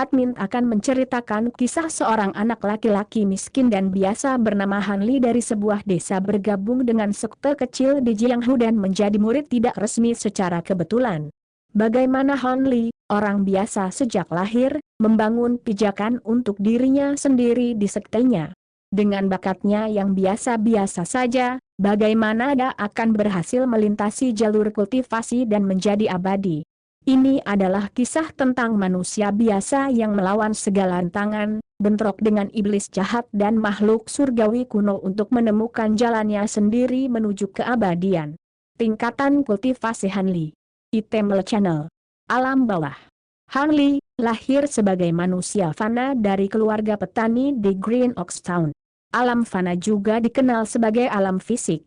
admin akan menceritakan kisah seorang anak laki-laki miskin dan biasa bernama Han Li dari sebuah desa bergabung dengan sekte kecil di Jianghu dan menjadi murid tidak resmi secara kebetulan. Bagaimana Han Li, orang biasa sejak lahir, membangun pijakan untuk dirinya sendiri di sektenya. Dengan bakatnya yang biasa-biasa saja, bagaimana dia akan berhasil melintasi jalur kultivasi dan menjadi abadi. Ini adalah kisah tentang manusia biasa yang melawan segala rintangan, bentrok dengan iblis jahat dan makhluk surgawi kuno untuk menemukan jalannya sendiri menuju keabadian. Tingkatan kultivasi Han Li. Itemel Channel. Alam bawah. Han Li lahir sebagai manusia fana dari keluarga petani di Green Ox Town. Alam fana juga dikenal sebagai alam fisik.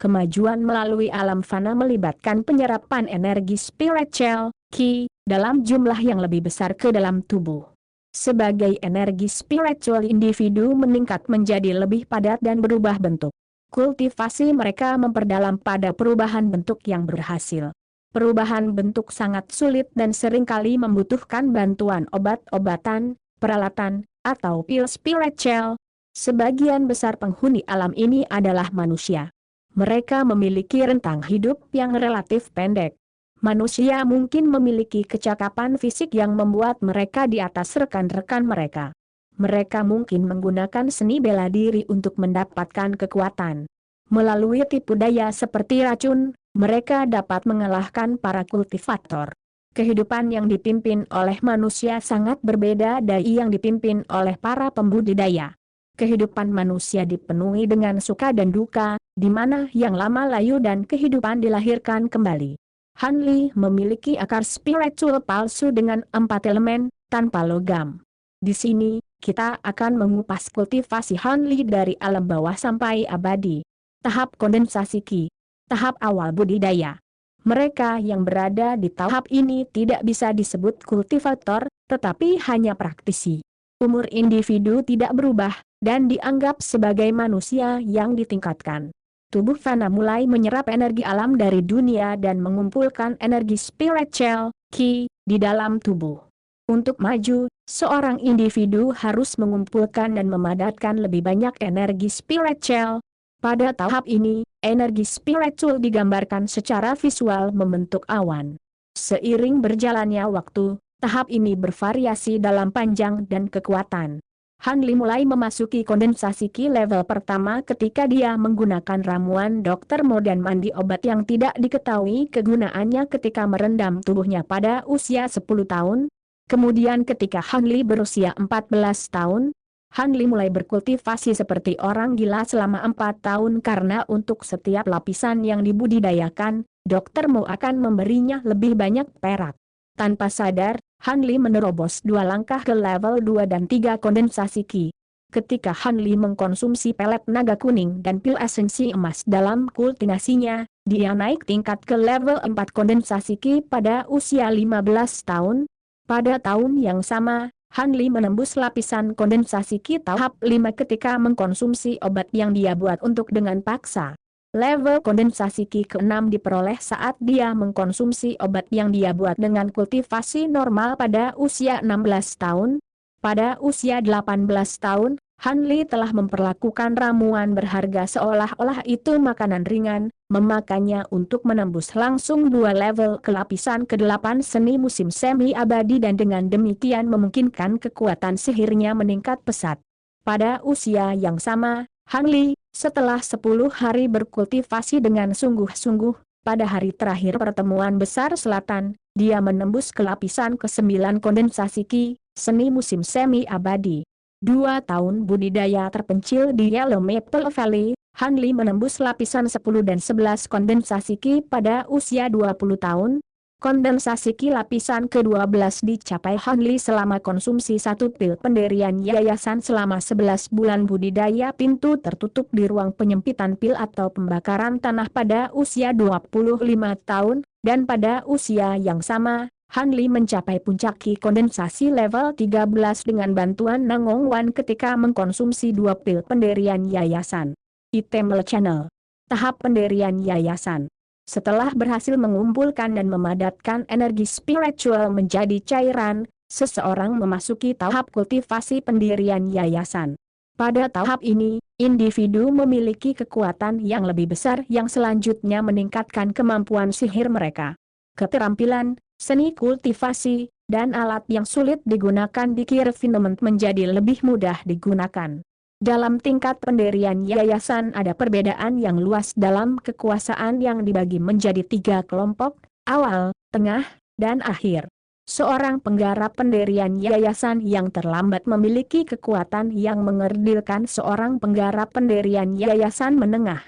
Kemajuan melalui alam fana melibatkan penyerapan energi spiritual, Qi, dalam jumlah yang lebih besar ke dalam tubuh. Sebagai energi spiritual individu meningkat menjadi lebih padat dan berubah bentuk. Kultivasi mereka memperdalam pada perubahan bentuk yang berhasil. Perubahan bentuk sangat sulit dan seringkali membutuhkan bantuan obat-obatan, peralatan, atau pil spiritual. Sebagian besar penghuni alam ini adalah manusia. Mereka memiliki rentang hidup yang relatif pendek. Manusia mungkin memiliki kecakapan fisik yang membuat mereka di atas rekan-rekan mereka. Mereka mungkin menggunakan seni bela diri untuk mendapatkan kekuatan. Melalui tipu daya seperti racun, mereka dapat mengalahkan para kultivator. Kehidupan yang dipimpin oleh manusia sangat berbeda dari yang dipimpin oleh para pembudidaya. Kehidupan manusia dipenuhi dengan suka dan duka, di mana yang lama layu dan kehidupan dilahirkan kembali. Han Li memiliki akar spiritual palsu dengan 4 elemen, tanpa logam. Di sini, kita akan mengupas kultivasi Han Li dari alam bawah sampai abadi. Tahap kondensasi Qi. Tahap awal budidaya. Mereka yang berada di tahap ini tidak bisa disebut kultivator, tetapi hanya praktisi. Umur individu tidak berubah, dan dianggap sebagai manusia yang ditingkatkan. Tubuh fana mulai menyerap energi alam dari dunia dan mengumpulkan energi spiritual, Qi, di dalam tubuh. Untuk maju, seorang individu harus mengumpulkan dan memadatkan lebih banyak energi spiritual. Pada tahap ini, energi spiritual digambarkan secara visual membentuk awan. Seiring berjalannya waktu, tahap ini bervariasi dalam panjang dan kekuatan. Han Li mulai memasuki kondensasi Qi level pertama ketika dia menggunakan ramuan Dr. Mo dan mandi obat yang tidak diketahui kegunaannya ketika merendam tubuhnya pada usia 10 tahun. Kemudian ketika Han Li berusia 14 tahun, Han Li mulai berkultivasi seperti orang gila selama 4 tahun karena untuk setiap lapisan yang dibudidayakan, Dr. Mo akan memberinya lebih banyak perak. Tanpa sadar, Han Li menerobos 2 langkah ke level 2 dan 3 kondensasi Qi. Ketika Han Li mengkonsumsi pelet naga kuning dan pil esensi emas dalam kultivasinya, dia naik tingkat ke level 4 kondensasi Qi pada usia 15 tahun. Pada tahun yang sama, Han Li menembus lapisan kondensasi Qi tahap 5 ketika mengkonsumsi obat yang dia buat untuk dengan paksa. Level kondensasi Qi ke-6 diperoleh saat dia mengkonsumsi obat yang dia buat dengan kultivasi normal pada usia 16 tahun. Pada usia 18 tahun, Han Li telah memperlakukan ramuan berharga seolah-olah itu makanan ringan, memakannya untuk menembus langsung 2 level ke lapisan ke-8 seni musim semi-abadi dan dengan demikian memungkinkan kekuatan sihirnya meningkat pesat. Pada usia yang sama, Han Li, setelah 10 hari berkultivasi dengan sungguh-sungguh, pada hari terakhir pertemuan besar selatan, dia menembus ke lapisan ke-9 kondensasi Qi, seni musim semi-abadi. 2 tahun budidaya terpencil di Yellow Maple Valley, Han Li menembus lapisan 10 dan 11 kondensasi Qi pada usia 20 tahun. Kondensasi Qi lapisan ke-12 dicapai Han Li selama konsumsi 1 pil penderian yayasan selama 11 bulan budidaya pintu tertutup di ruang penyempitan pil atau pembakaran tanah pada usia 25 tahun, dan pada usia yang sama, Han Li mencapai puncak Qi kondensasi level 13 dengan bantuan Nangong Wan ketika mengkonsumsi 2 pil penderian yayasan. Itemel Channel. Tahap penderian yayasan. Setelah berhasil mengumpulkan dan memadatkan energi spiritual menjadi cairan, seseorang memasuki tahap kultivasi pendirian yayasan. Pada tahap ini, individu memiliki kekuatan yang lebih besar yang selanjutnya meningkatkan kemampuan sihir mereka. Keterampilan, seni kultivasi, dan alat yang sulit digunakan di key refinement menjadi lebih mudah digunakan. Dalam tingkat pendirian yayasan ada perbedaan yang luas dalam kekuasaan yang dibagi menjadi 3 kelompok, awal, tengah, dan akhir. Seorang penggarap pendirian yayasan yang terlambat memiliki kekuatan yang mengerdilkan seorang penggarap pendirian yayasan menengah.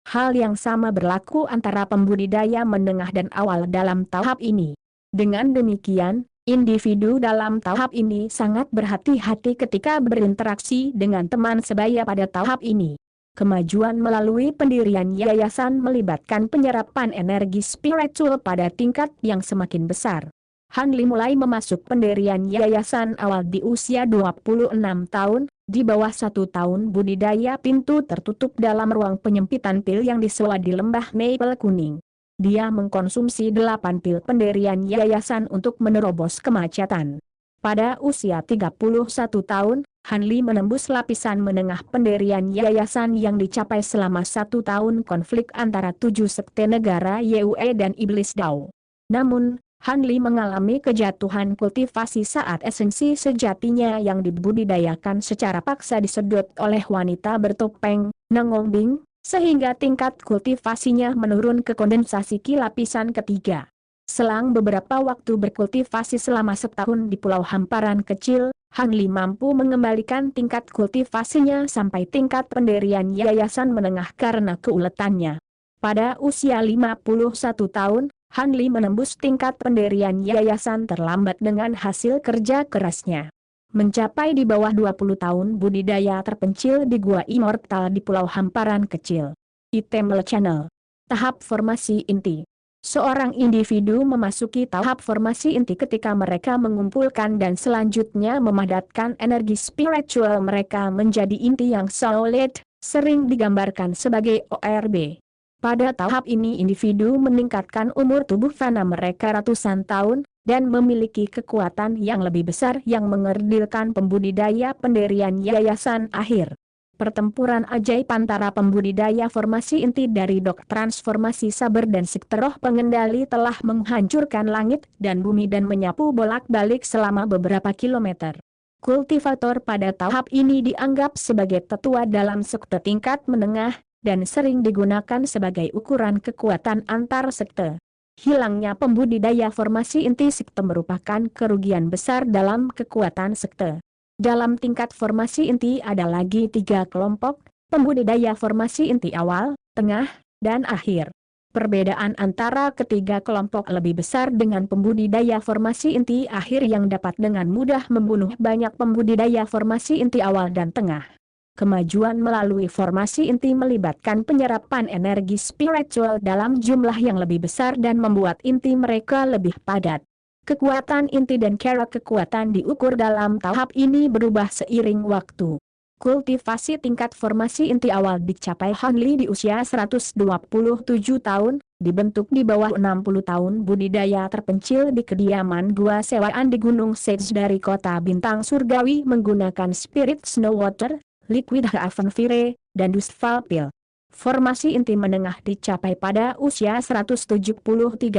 Hal yang sama berlaku antara pembudidaya menengah dan awal dalam tahap ini. Dengan demikian, individu dalam tahap ini sangat berhati-hati ketika berinteraksi dengan teman sebaya pada tahap ini. Kemajuan melalui pendirian yayasan melibatkan penyerapan energi spiritual pada tingkat yang semakin besar. Han Li mulai memasuk pendirian yayasan awal di usia 26 tahun, di bawah 1 tahun budidaya pintu tertutup dalam ruang penyempitan pil yang disewa di lembah Maple Kuning. Dia mengkonsumsi 8 pil pendirian yayasan untuk menerobos kemacetan. Pada usia 31 tahun, Han Li menembus lapisan menengah pendirian yayasan yang dicapai selama 1 tahun konflik antara 7 sekte negara Yue dan Iblis Dao. Namun, Han Li mengalami kejatuhan kultivasi saat esensi sejatinya yang dibudidayakan secara paksa disedot oleh wanita bertopeng, Nengongbing, sehingga tingkat kultivasinya menurun ke kondensasi ki lapisan ketiga. Selang beberapa waktu berkultivasi selama setahun di Pulau Hamparan Kecil, Han Li mampu mengembalikan tingkat kultivasinya sampai tingkat pendirian yayasan menengah karena keuletannya. Pada usia 51 tahun, Han Li menembus tingkat pendirian yayasan terlambat dengan hasil kerja kerasnya. Mencapai di bawah 20 tahun budidaya terpencil di Gua Immortal di Pulau Hamparan Kecil. Itemle Channel. Tahap formasi inti. Seorang individu memasuki tahap formasi inti ketika mereka mengumpulkan dan selanjutnya memadatkan energi spiritual mereka menjadi inti yang solid, sering digambarkan sebagai ORB. Pada tahap ini individu meningkatkan umur tubuh fana mereka ratusan tahun, dan memiliki kekuatan yang lebih besar yang mengerdilkan pembudidaya pendirian yayasan akhir. Pertempuran ajaib antara pembudidaya formasi inti dari dok transformasi saber dan sekte roh pengendali telah menghancurkan langit dan bumi dan menyapu bolak-balik selama beberapa kilometer. Kultivator pada tahap ini dianggap sebagai tetua dalam sekte tingkat menengah, dan sering digunakan sebagai ukuran kekuatan antar sekte. Hilangnya pembudidaya formasi inti sekte merupakan kerugian besar dalam kekuatan sekte. Dalam tingkat formasi inti ada lagi 3 kelompok, pembudidaya formasi inti awal, tengah, dan akhir. Perbedaan antara ketiga kelompok lebih besar dengan pembudidaya formasi inti akhir yang dapat dengan mudah membunuh banyak pembudidaya formasi inti awal dan tengah. Kemajuan melalui formasi inti melibatkan penyerapan energi spiritual dalam jumlah yang lebih besar dan membuat inti mereka lebih padat. Kekuatan inti dan cara kekuatan diukur dalam tahap ini berubah seiring waktu. Kultivasi tingkat formasi inti awal dicapai Han Li di usia 127 tahun, dibentuk di bawah 60 tahun budidaya terpencil di kediaman gua sewaan di Gunung Sage dari kota bintang surgawi menggunakan spirit snow water, liquid haven fire, dan dustfall pil. Formasi inti menengah dicapai pada usia 173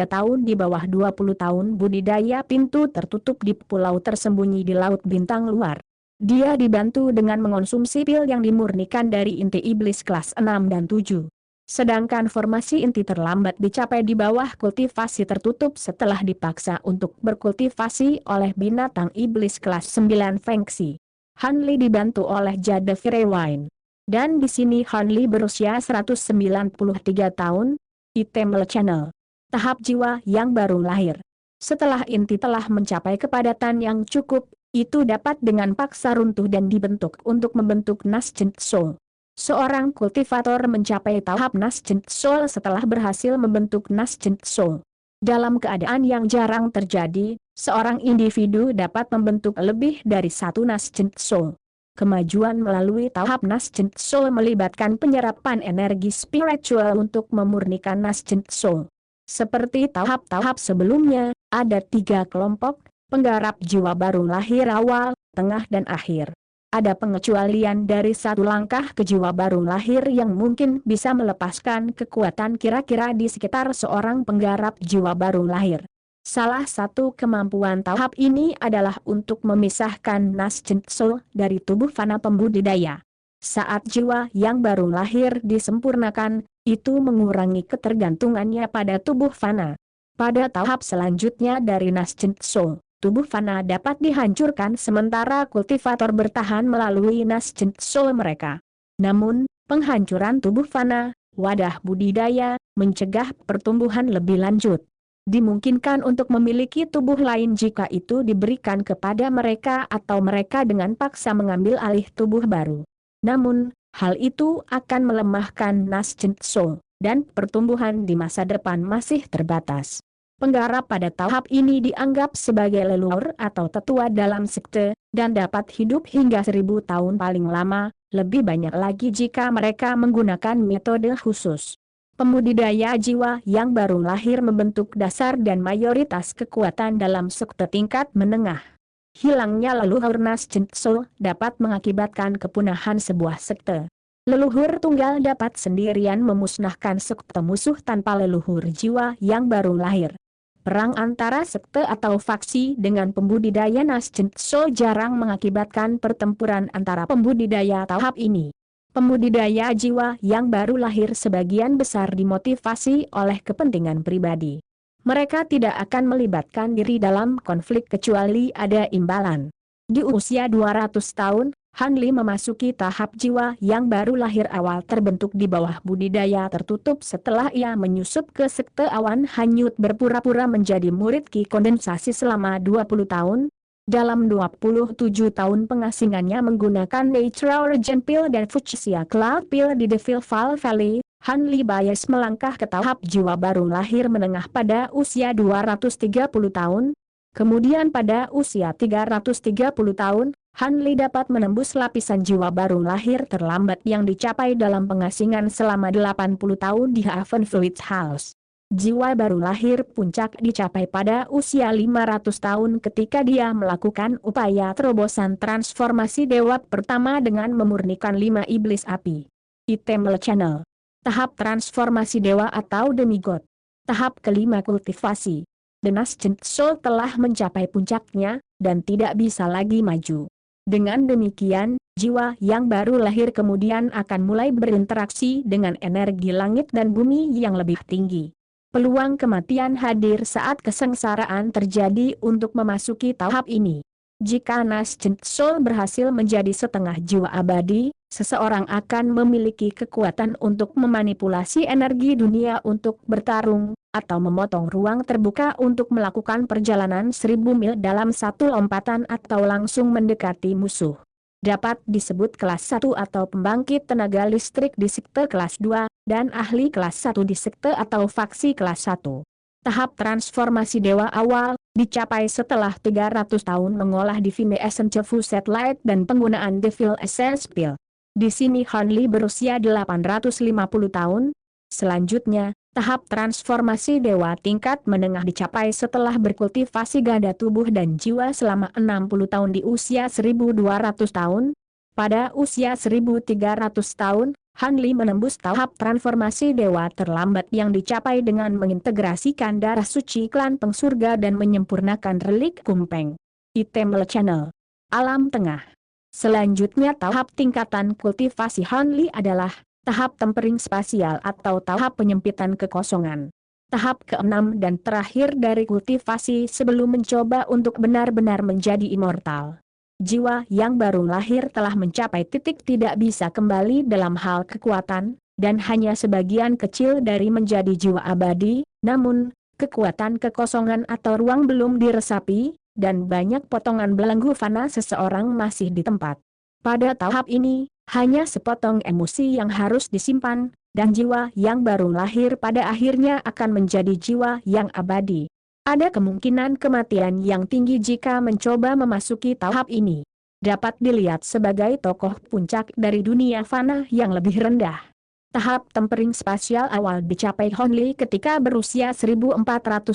tahun di bawah 20 tahun budidaya pintu tertutup di pulau tersembunyi di laut bintang luar. Dia dibantu dengan mengonsumsi pil yang dimurnikan dari inti iblis kelas 6 dan 7. Sedangkan formasi inti terlambat dicapai di bawah kultivasi tertutup setelah dipaksa untuk berkultivasi oleh binatang iblis kelas 9 Fengxi. Han Li dibantu oleh Jade Firewine. Dan di sini Han Li berusia 193 tahun. Itemle Channel. Tahap jiwa yang baru lahir. Setelah inti telah mencapai kepadatan yang cukup, itu dapat dengan paksa runtuh dan dibentuk untuk membentuk Nascent Soul. Seorang kultivator mencapai tahap Nascent Soul setelah berhasil membentuk Nascent Soul. Dalam keadaan yang jarang terjadi, seorang individu dapat membentuk lebih dari satu Nascent Soul. Kemajuan melalui tahap Nascent Soul melibatkan penyerapan energi spiritual untuk memurnikan Nascent Soul. Seperti tahap-tahap sebelumnya, ada 3 kelompok, Penggarap jiwa baru lahir awal, tengah dan akhir. Ada pengecualian dari satu langkah ke jiwa baru lahir yang mungkin bisa melepaskan kekuatan kira-kira di sekitar seorang penggarap jiwa baru lahir. Salah satu kemampuan tahap ini adalah untuk memisahkan nas Soul dari tubuh fana pembudidaya. Saat jiwa yang baru lahir disempurnakan, itu mengurangi ketergantungannya pada tubuh fana. Pada tahap selanjutnya dari nas Soul, tubuh fana dapat dihancurkan sementara kultivator bertahan melalui nas Soul mereka. Namun, penghancuran tubuh fana, wadah budidaya, mencegah pertumbuhan lebih lanjut. Dimungkinkan untuk memiliki tubuh lain jika itu diberikan kepada mereka atau mereka dengan paksa mengambil alih tubuh baru. Namun, hal itu akan melemahkan nas Soul, dan pertumbuhan di masa depan masih terbatas. Penggarap pada tahap ini dianggap sebagai leluhur atau tetua dalam sekte, dan dapat hidup hingga 1000 tahun paling lama, lebih banyak lagi jika mereka menggunakan metode khusus. Pembudidaya jiwa yang baru lahir membentuk dasar dan mayoritas kekuatan dalam sekte tingkat menengah. Hilangnya leluhur nas Soul dapat mengakibatkan kepunahan sebuah sekte. Leluhur tunggal dapat sendirian memusnahkan sekte musuh tanpa leluhur jiwa yang baru lahir. Perang antara sekte atau faksi dengan pembudidaya nas Soul jarang mengakibatkan pertempuran antara pembudidaya tahap ini. Pembudidaya jiwa yang baru lahir sebagian besar dimotivasi oleh kepentingan pribadi. Mereka tidak akan melibatkan diri dalam konflik kecuali ada imbalan. Di usia 200 tahun, Han Li memasuki tahap jiwa yang baru lahir awal terbentuk di bawah budidaya tertutup setelah ia menyusup ke sekte awan hanyut berpura-pura menjadi murid Ki kondensasi selama 20 tahun. Dalam 27 tahun pengasingannya menggunakan Natural Regen Pill dan Fuchsia Cloud Pill di Devil Fall Valley, Han Li Bias melangkah ke tahap jiwa baru lahir menengah pada usia 230 tahun. Kemudian pada usia 330 tahun, Han Li dapat menembus lapisan jiwa baru lahir terlambat yang dicapai dalam pengasingan selama 80 tahun di Haven Fluid House. Jiwa baru lahir puncak dicapai pada usia 500 tahun ketika dia melakukan upaya terobosan transformasi dewa pertama dengan memurnikan 5 iblis api. Item Channel. Tahap transformasi dewa atau demigod. Tahap kelima kultivasi. The Nas Soul telah mencapai puncaknya, dan tidak bisa lagi maju. Dengan demikian, jiwa yang baru lahir kemudian akan mulai berinteraksi dengan energi langit dan bumi yang lebih tinggi. Peluang kematian hadir saat kesengsaraan terjadi untuk memasuki tahap ini. Jika Nas Soul berhasil menjadi setengah jiwa abadi, seseorang akan memiliki kekuatan untuk memanipulasi energi dunia untuk bertarung, atau memotong ruang terbuka untuk melakukan perjalanan 1000 mil dalam satu lompatan atau langsung mendekati musuh. Dapat disebut kelas 1 atau pembangkit tenaga listrik di sekte kelas 2, dan ahli kelas 1 di sekte atau faksi kelas 1. Tahap transformasi dewa awal, dicapai setelah 300 tahun mengolah Divine Essence Fuset Light dan penggunaan Devil Essence Pill. Di sini Han Li berusia 850 tahun. Selanjutnya, tahap transformasi dewa tingkat menengah dicapai setelah berkultivasi ganda tubuh dan jiwa selama 60 tahun di usia 1200 tahun. Pada usia 1300 tahun, Han Li menembus tahap transformasi dewa terlambat yang dicapai dengan mengintegrasikan darah suci klan pengsurga dan menyempurnakan relik kumpeng. Item Channel. Alam Tengah. Selanjutnya tahap tingkatan kultivasi Han Li adalah tahap tempering spasial atau tahap penyempitan kekosongan. Tahap ke-6 dan terakhir dari kultivasi sebelum mencoba untuk benar-benar menjadi immortal. Jiwa yang baru lahir telah mencapai titik tidak bisa kembali dalam hal kekuatan, dan hanya sebagian kecil dari menjadi jiwa abadi, namun, kekuatan kekosongan atau ruang belum diresapi, dan banyak potongan belenggu fana seseorang masih di tempat. Pada tahap ini, hanya sepotong emosi yang harus disimpan, dan jiwa yang baru lahir pada akhirnya akan menjadi jiwa yang abadi. Ada kemungkinan kematian yang tinggi jika mencoba memasuki tahap ini. Dapat dilihat sebagai tokoh puncak dari dunia fana yang lebih rendah. Tahap tempering spasial awal dicapai Honli ketika berusia 1400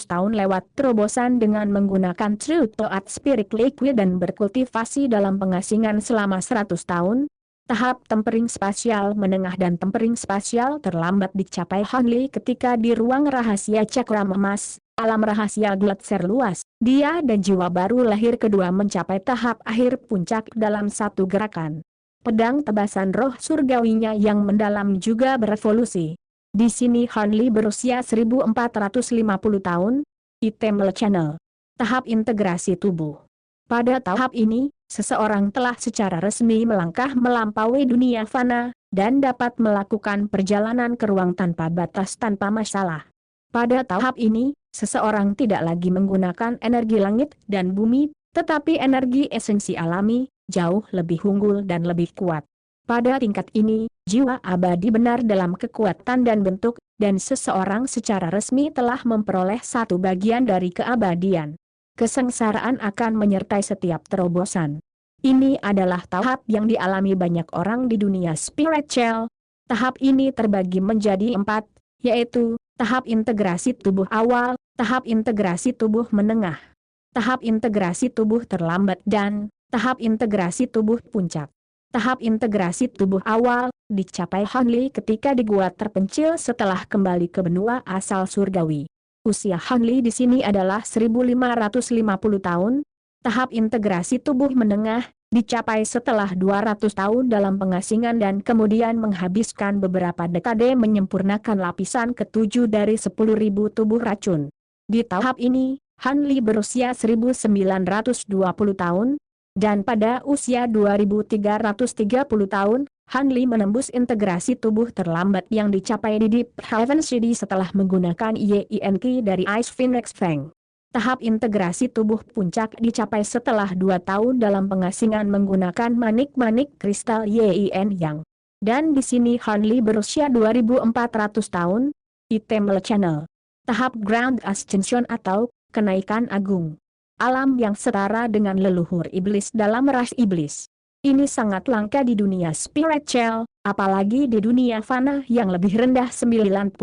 tahun lewat terobosan dengan menggunakan True Toad Spirit Liquid dan berkultivasi dalam pengasingan selama 100 tahun. Tahap tempering spasial menengah dan tempering spasial terlambat dicapai Honli ketika di ruang rahasia cakram emas, alam rahasia Gletser luas. Dia dan jiwa baru lahir kedua mencapai tahap akhir puncak dalam satu gerakan. Pedang tebasan roh surgawinya yang mendalam juga berevolusi. Di sini Honli berusia 1450 tahun. Item Channel. Tahap integrasi tubuh. Pada tahap ini, seseorang telah secara resmi melangkah melampaui dunia fana, dan dapat melakukan perjalanan ke ruang tanpa batas tanpa masalah. Pada tahap ini, seseorang tidak lagi menggunakan energi langit dan bumi, tetapi energi esensi alami, jauh lebih unggul dan lebih kuat. Pada tingkat ini, jiwa abadi benar dalam kekuatan dan bentuk, dan seseorang secara resmi telah memperoleh satu bagian dari keabadian. Kesengsaraan akan menyertai setiap terobosan. Ini adalah tahap yang dialami banyak orang di dunia spiritual. Tahap ini terbagi menjadi 4, yaitu tahap integrasi tubuh awal, tahap integrasi tubuh menengah, tahap integrasi tubuh terlambat dan tahap integrasi tubuh puncak. Tahap integrasi tubuh awal dicapai Honli ketika di gua terpencil setelah kembali ke benua asal surgawi. Usia Honli di sini adalah 1550 tahun. Tahap integrasi tubuh menengah dicapai setelah 200 tahun dalam pengasingan dan kemudian menghabiskan beberapa dekade menyempurnakan lapisan ke-7 dari 10.000 tubuh racun. Di tahap ini, Honli berusia 1920 tahun. Dan pada usia 2330 tahun, Honli menembus integrasi tubuh terlambat yang dicapai di Deep Heaven City setelah menggunakan YINK dari Ice Phoenix Fang. Tahap integrasi tubuh puncak dicapai setelah 2 tahun dalam pengasingan menggunakan manik-manik kristal YIN Yang. Dan di sini Honli berusia 2400 tahun. Item Channel. Tahap Grand Ascension atau kenaikan agung. Alam yang setara dengan leluhur iblis dalam ras iblis. Ini sangat langka di dunia spiritual, apalagi di dunia fana yang lebih rendah 99%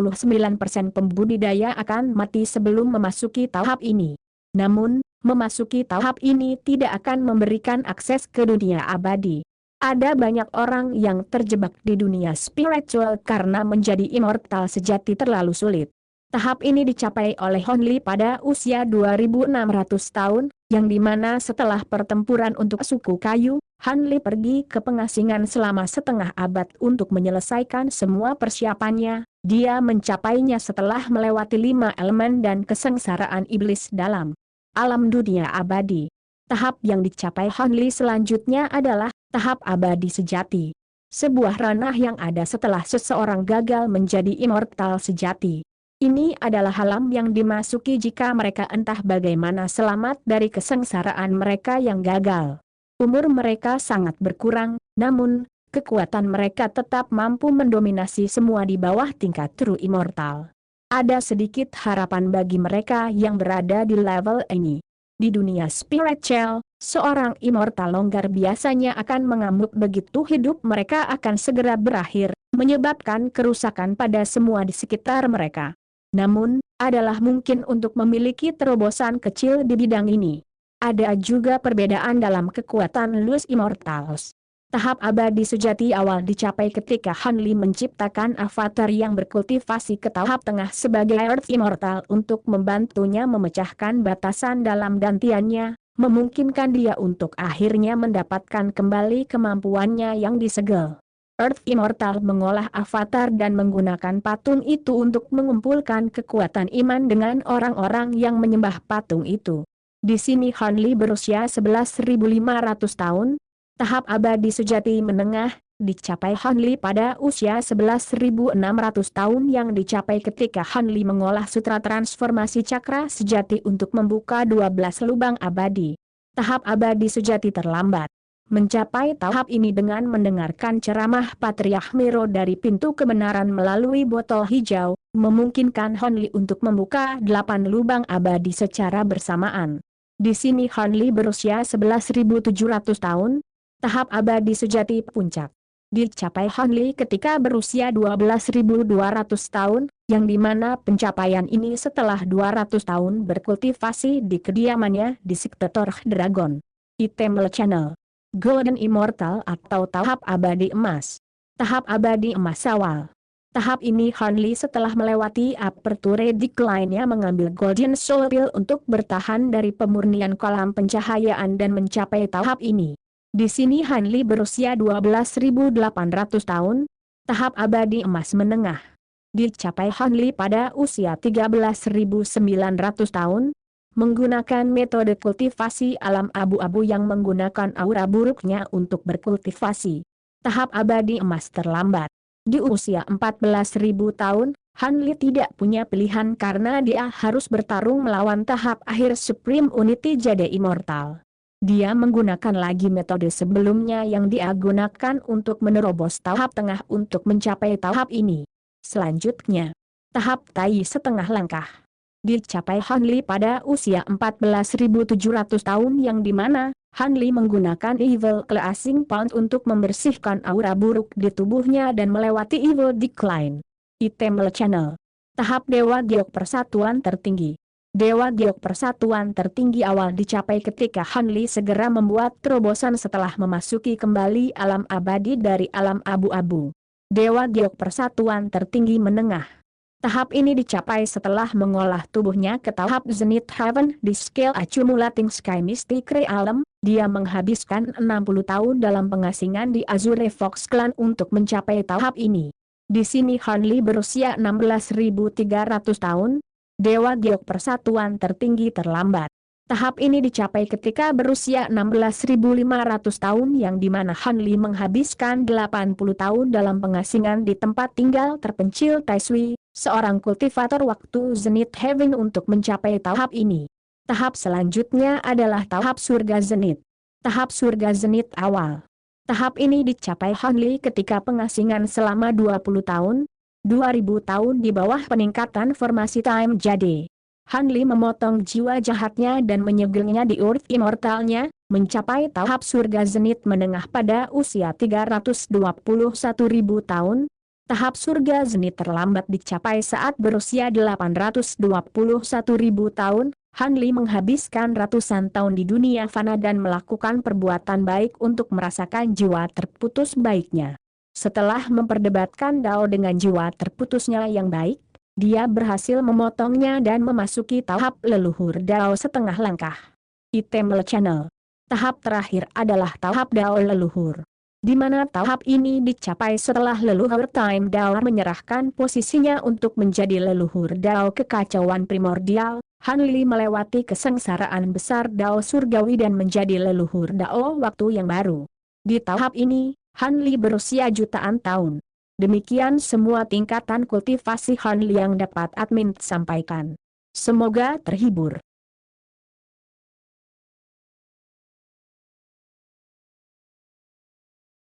pembudidaya akan mati sebelum memasuki tahap ini. Namun, memasuki tahap ini tidak akan memberikan akses ke dunia abadi. Ada banyak orang yang terjebak di dunia spiritual karena menjadi immortal sejati terlalu sulit. Tahap ini dicapai oleh Honli pada usia 2600 tahun, yang dimana setelah pertempuran untuk suku kayu, Honli pergi ke pengasingan selama setengah abad untuk menyelesaikan semua persiapannya. Dia mencapainya setelah melewati 5 elemen dan kesengsaraan iblis dalam alam dunia abadi. Tahap yang dicapai Honli selanjutnya adalah tahap abadi sejati. Sebuah ranah yang ada setelah seseorang gagal menjadi immortal sejati. Ini adalah alam yang dimasuki jika mereka entah bagaimana selamat dari kesengsaraan mereka yang gagal. Umur mereka sangat berkurang, namun, kekuatan mereka tetap mampu mendominasi semua di bawah tingkat true immortal. Ada sedikit harapan bagi mereka yang berada di level ini. Di dunia spiritual, seorang immortal longgar biasanya akan mengamuk begitu hidup mereka akan segera berakhir, menyebabkan kerusakan pada semua di sekitar mereka. Namun, adalah mungkin untuk memiliki terobosan kecil di bidang ini. Ada juga perbedaan dalam kekuatan Luz Immortals. Tahap abadi sejati awal dicapai ketika Honli menciptakan avatar yang berkultivasi ke tahap tengah sebagai Earth Immortal untuk membantunya memecahkan batasan dalam gantiannya, memungkinkan dia untuk akhirnya mendapatkan kembali kemampuannya yang disegel. Earth Immortal mengolah avatar dan menggunakan patung itu untuk mengumpulkan kekuatan iman dengan orang-orang yang menyembah patung itu. Di sini Honli berusia 11.500 tahun. Tahap abadi sejati menengah dicapai Honli pada usia 11.600 tahun yang dicapai ketika Honli mengolah sutra transformasi cakra sejati untuk membuka 12 lubang abadi. Tahap abadi sejati terlambat. Mencapai tahap ini dengan mendengarkan ceramah Patriarch Miro dari pintu kebenaran melalui botol hijau, memungkinkan Honli untuk membuka 8 lubang abadi secara bersamaan. Di sini Honli berusia 11.700 tahun. Tahap abadi sejati puncak. dicapai Han Li ketika berusia 12.200 tahun, yang dimana pencapaian ini setelah 200 tahun berkultivasi di kediamannya di sekte Torch Dragon. Item Channel Golden Immortal atau tahap abadi emas. Tahap abadi emas awal. Tahap ini Han Li setelah melewati Aperture Decline-nya mengambil Golden Soul Pill untuk bertahan dari pemurnian kolam pencahayaan dan mencapai tahap ini. Di sini Han Li berusia 12.800 tahun, tahap abadi emas menengah. Dicapai Han Li pada usia 13.900 tahun, menggunakan metode kultivasi alam abu-abu yang menggunakan aura buruknya untuk berkultivasi. Tahap abadi emas terlambat. Di usia 14.000 tahun, Han Li tidak punya pilihan karena dia harus bertarung melawan tahap akhir Supreme Unity Jade Immortal. Dia menggunakan lagi metode sebelumnya yang dia gunakan untuk menerobos tahap tengah untuk mencapai tahap ini. Selanjutnya, tahap Tai setengah langkah. Dicapai Han Li pada usia 14.700 tahun yang dimana Han Li menggunakan Evil Classing Pound untuk membersihkan aura buruk di tubuhnya dan melewati Evil Decline. Item Channel Tahap Dewa Giok Persatuan Tertinggi. Dewa Giok Persatuan Tertinggi awal dicapai ketika Han Li segera membuat terobosan setelah memasuki kembali alam abadi dari alam abu-abu. Dewa Giok Persatuan Tertinggi menengah. Tahap ini dicapai setelah mengolah tubuhnya ke tahap Zenith Heaven di scale Accumulating Sky Mystic Realm. Dia menghabiskan 60 tahun dalam pengasingan di Azure Fox Clan untuk mencapai tahap ini. Di sini Han Li berusia 16.300 tahun, Dewa Giok Persatuan Tertinggi terlambat. Tahap ini dicapai ketika berusia 16.500 tahun yang dimana Han Li menghabiskan 80 tahun dalam pengasingan di tempat tinggal terpencil Taisui, seorang kultivator waktu Zenith Heaven untuk mencapai tahap ini. Tahap selanjutnya adalah tahap surga Zenith. Tahap surga Zenith awal. Tahap ini dicapai Han Li ketika pengasingan selama 20 tahun, 2000 tahun di bawah peningkatan formasi Time Jade. Han Li memotong jiwa jahatnya dan menyegelnya di Earth Immortalnya, mencapai tahap surga Zenith menengah pada usia 321.000 tahun. Tahap surga Zenith terlambat dicapai saat berusia 821.000 tahun. Han Li menghabiskan ratusan tahun di dunia fana dan melakukan perbuatan baik untuk merasakan jiwa terputus baiknya. Setelah memperdebatkan Dao dengan jiwa terputusnya yang baik, dia berhasil memotongnya dan memasuki tahap leluhur Dao setengah langkah. Item Channel Tahap terakhir adalah tahap Dao leluhur, di mana tahap ini dicapai setelah leluhur Time Dao menyerahkan posisinya untuk menjadi leluhur Dao kekacauan primordial. Han Li melewati kesengsaraan besar Dao surgawi dan menjadi leluhur Dao waktu yang baru. Di tahap ini, Han Li berusia jutaan tahun. Demikian semua tingkatan kultivasi Han Li yang dapat admin sampaikan. Semoga terhibur.